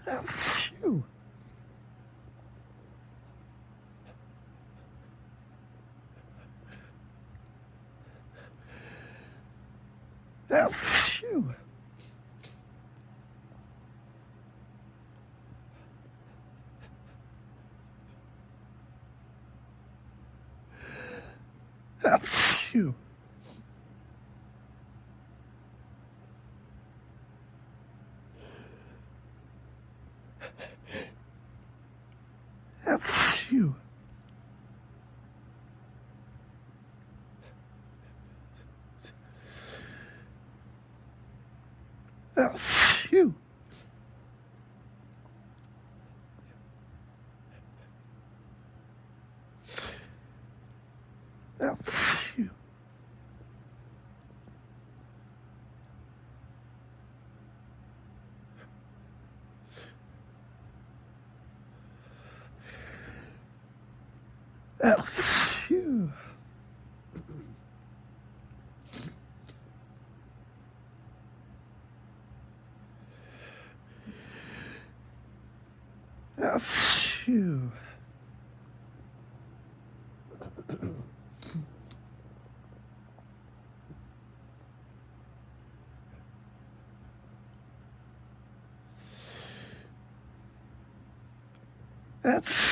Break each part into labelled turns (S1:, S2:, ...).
S1: Phew. Phew. Phew. Phew. Phew. Phew. Phew.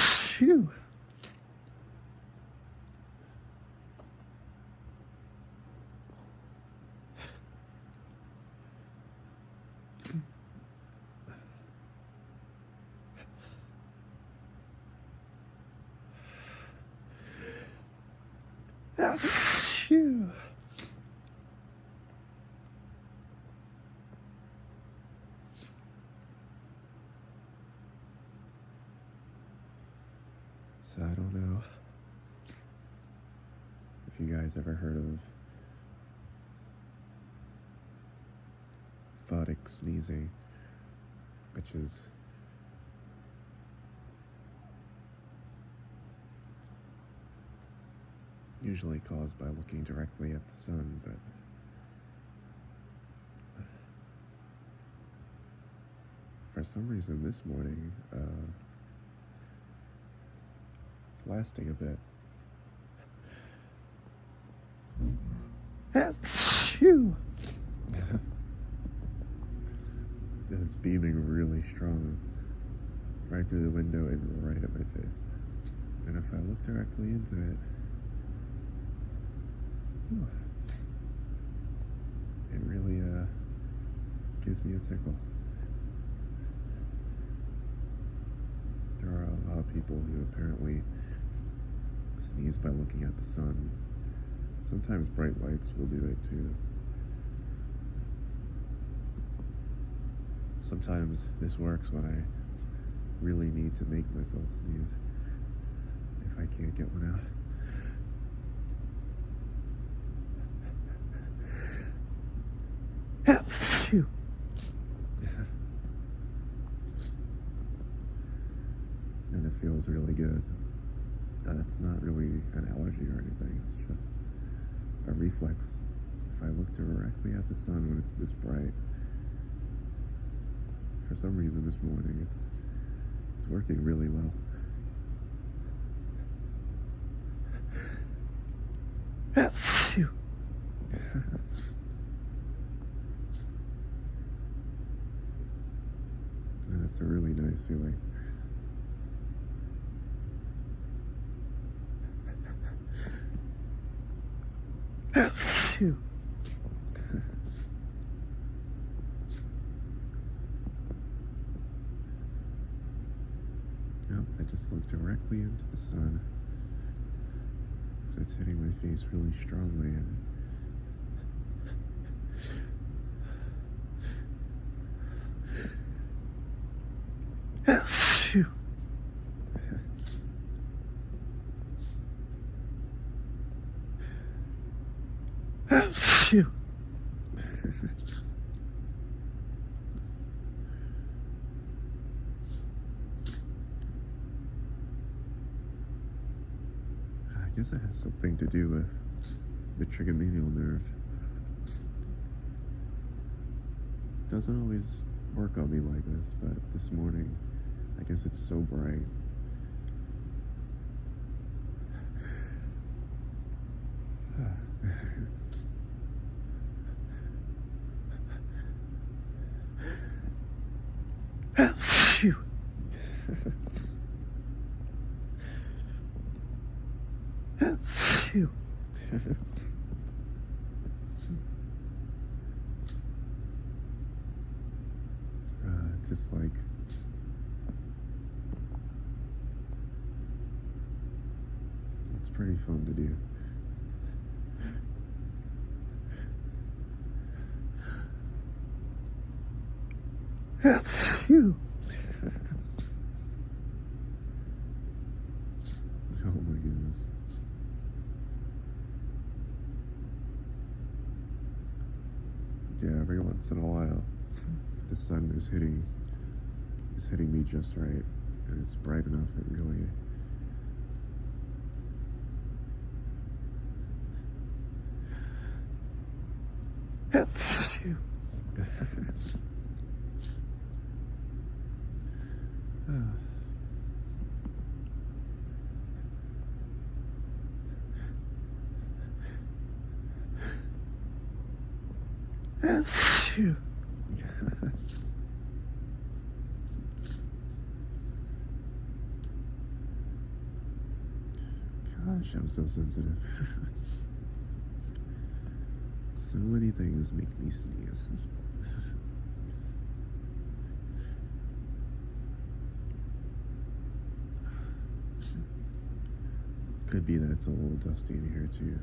S1: Phew. Phew. Phew. So I don't know if you guys ever heard of Photic sneezing, which is usually caused by looking directly at the sun, but for some reason this morning, it's lasting a bit. Phew. And it's beaming really strong right through the window and right at my face. And if I look directly into it, it really gives me a tickle. There are a lot of people who apparently sneeze by looking at the sun. Sometimes bright lights will do it too. Sometimes this works when I really need to make myself sneeze, if I can't get one out. Phew. And it feels really good. It's not really an allergy or anything, it's just a reflex. If I look directly at the sun when it's this bright, for some reason this morning it's working really well. Phew. And it's a really nice feeling. Phew. Yep, I just looked directly into the sun because it's hitting my face really strongly, and phew. Phew. I guess it has something to do with the trigeminal nerve. Doesn't always work on me like this, but this morning, I guess it's so bright.
S2: Phew. Phew.
S1: Just like it's pretty fun to do.
S2: Phew.
S1: Oh my goodness. Yeah, every once in a while, if the sun is hitting me just right, and it's bright enough, it really
S2: Phew. Phew.
S1: Gosh, I'm so sensitive. So many things make me sneeze. Could be that it's a little dusty in here too.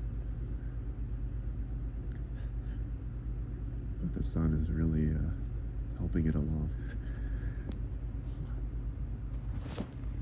S1: But the sun is really helping it along.